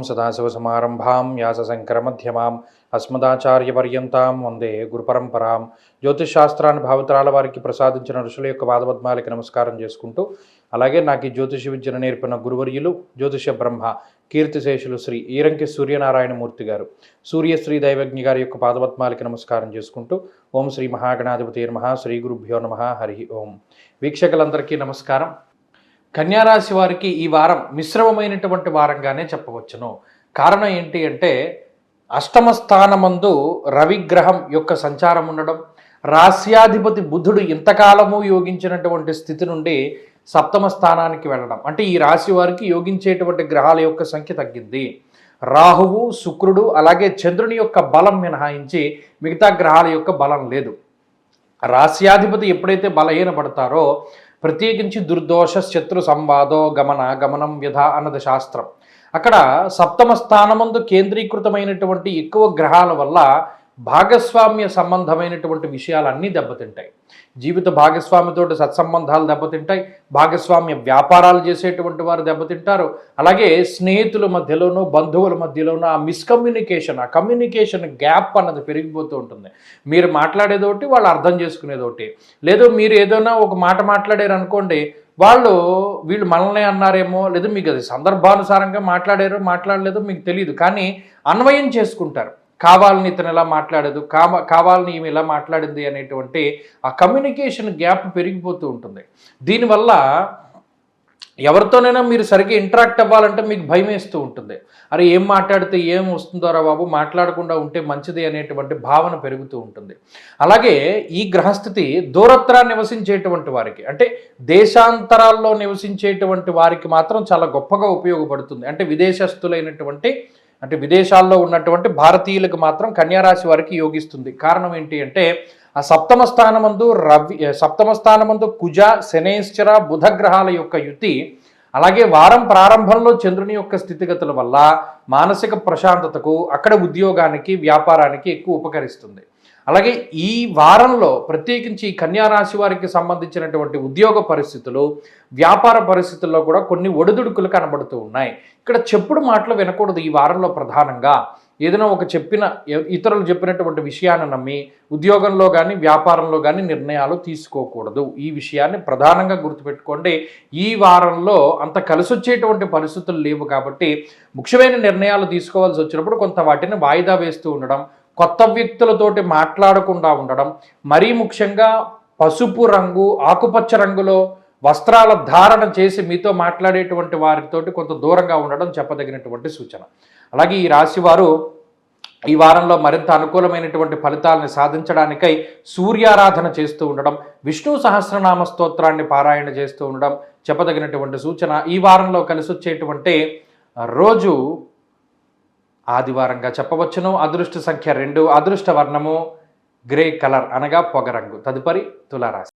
సదాశివసమారంభాం వ్యాసశంకరమధ్యమాం అస్మదాచార్యపర్యంతాం వందే గురుపరంపరాం. జ్యోతిషశాస్త్రాన్ని భావితరాల వారికి ప్రసాదించిన ఋషుల యొక్క పాదపద్మాలకి నమస్కారం చేసుకుంటూ, అలాగే నాకు ఈ జ్యోతిష విద్యను నేర్పిన గురువర్యులు జ్యోతిష బ్రహ్మ కీర్తిశేషులు శ్రీ ఈరంకి సూర్యనారాయణమూర్తి గారు, సూర్యశ్రీ దైవజ్ఞ గారి యొక్క పాదపద్మాలకి నమస్కారం చేసుకుంటూ, ఓం శ్రీ మహాగణాధిపతి నమః, శ్రీ గురుభ్యో నమః, హరి ఓం. వీక్షకులందరికీ నమస్కారం. కన్యారాశి వారికి ఈ వారం మిశ్రమమైనటువంటి వారంగానే చెప్పవచ్చును. కారణం ఏంటి అంటే, అష్టమ స్థానమందు రవిగ్రహం యొక్క సంచారం ఉండడం, రాస్యాధిపతి బుధుడు ఇంతకాలము యోగించినటువంటి స్థితి నుండి సప్తమ స్థానానికి వెళ్ళడం, అంటే ఈ రాశి వారికి యోగించేటువంటి గ్రహాల యొక్క సంఖ్య తగ్గింది. రాహువు, శుక్రుడు, అలాగే చంద్రుని యొక్క బలం మినహాయించి మిగతా గ్రహాల యొక్క బలం లేదు. రాస్యాధిపతి ఎప్పుడైతే బలహీనపడతారో, ప్రత్యేకించి దుర్దోష శత్రు సంవాదో గమనం వ్యధ అన్నది శాస్త్రం. అక్కడ సప్తమ స్థానమందు కేంద్రీకృతమైనటువంటి ఎక్కువ గ్రహాల వల్ల భాగస్వామ్య సంబంధమైనటువంటి విషయాలన్నీ దెబ్బతింటాయి. జీవిత భాగస్వామితోటి సత్సంబంధాలు దెబ్బతింటాయి, భాగస్వామ్య వ్యాపారాలు చేసేటువంటి వారు దెబ్బతింటారు. అలాగే స్నేహితుల మధ్యలోనూ బంధువుల మధ్యలోనూ ఆ మిస్కమ్యూనికేషన్, ఆ కమ్యూనికేషన్ గ్యాప్ అన్నది పెరిగిపోతూ ఉంటుంది. మీరు మాట్లాడేదోటి, వాళ్ళు అర్థం చేసుకునేదోటి. లేదు, మీరు ఏదైనా ఒక మాట మాట్లాడారు అనుకోండి, వీళ్ళు మనల్ని అన్నారేమో, లేదా మీకు అది సందర్భానుసారంగా మాట్లాడలేదో మీకు తెలియదు, కానీ అన్వయం చేసుకుంటారు. కావాలని ఇతను ఎలా మాట్లాడదు, కావాలని ఈమె ఎలా మాట్లాడింది అనేటువంటి ఆ కమ్యూనికేషన్ గ్యాప్ పెరిగిపోతూ ఉంటుంది. దీనివల్ల ఎవరితోనైనా మీరు సరిగ్గా ఇంటరాక్ట్ అవ్వాలంటే మీకు భయం వేస్తూ ఉంటుంది. అరే, ఏం మాట్లాడితే ఏం వస్తుందోరా బాబు, మాట్లాడకుండా ఉంటే మంచిది అనేటువంటి భావన పెరుగుతూ ఉంటుంది. అలాగే ఈ గ్రహస్థితి దూరత్రా నివసించేటువంటి వారికి, అంటే దేశాంతరాల్లో నివసించేటువంటి వారికి మాత్రం చాలా గొప్పగా ఉపయోగపడుతుంది. అంటే విదేశస్తులైనటువంటి, అంటే విదేశాల్లో ఉన్నటువంటి భారతీయులకు మాత్రం కన్యారాశి వారికి యోగిస్తుంది. కారణం ఏంటి అంటే, ఆ సప్తమ స్థానమందు కుజ, శనేశ్వర, బుధ గ్రహాల యొక్క యుతి, అలాగే వారం ప్రారంభంలో చంద్రుని యొక్క స్థితిగతుల వల్ల మానసిక ప్రశాంతతకు, అక్కడ ఉద్యోగానికి, వ్యాపారానికి ఎక్కువ ఉపకరిస్తుంది. అలాగే ఈ వారంలో ప్రత్యేకించి కన్యారాశి వారికి సంబంధించినటువంటి ఉద్యోగ పరిస్థితులు, వ్యాపార పరిస్థితుల్లో కూడా కొన్ని ఒడిదుడుకులు కనబడుతూ ఉన్నాయి. ఇక్కడ చెప్పుడు మాటలు వినకూడదు. ఈ వారంలో ప్రధానంగా ఏదైనా ఇతరులు చెప్పినటువంటి విషయాన్ని నమ్మి ఉద్యోగంలో కానీ వ్యాపారంలో కానీ నిర్ణయాలు తీసుకోకూడదు. ఈ విషయాన్ని ప్రధానంగా గుర్తుపెట్టుకోండి. ఈ వారంలో అంత కలిసొచ్చేటువంటి పరిస్థితులు లేవు కాబట్టి ముఖ్యమైన నిర్ణయాలు తీసుకోవాల్సి వచ్చినప్పుడు కొంత వాటిని వాయిదా వేస్తూ ఉండడం, కొత్త వ్యక్తులతోటి మాట్లాడకుండా ఉండడం, మరీ ముఖ్యంగా పసుపు రంగు, ఆకుపచ్చ రంగులో వస్త్రాల ధారణ చేసి మీతో మాట్లాడేటువంటి వారితోటి కొంత దూరంగా ఉండడం చెప్పదగినటువంటి సూచన. అలాగే ఈ రాశి వారు ఈ వారంలో మరింత అనుకూలమైనటువంటి ఫలితాలను సాధించడానికై సూర్యారాధన చేస్తూ ఉండడం, విష్ణు సహస్రనామ స్తోత్రాన్ని పారాయణ చేస్తూ ఉండడం చెప్పదగినటువంటి సూచన. ఈ వారంలో కలిసి వచ్చేటువంటి రోజు ఆదివారంగా చెప్పవచ్చును. అదృష్ట సంఖ్య 2, అదృష్ట వర్ణము గ్రే కలర్ అనగా పొగరంగు. తదుపరి తులారాశి.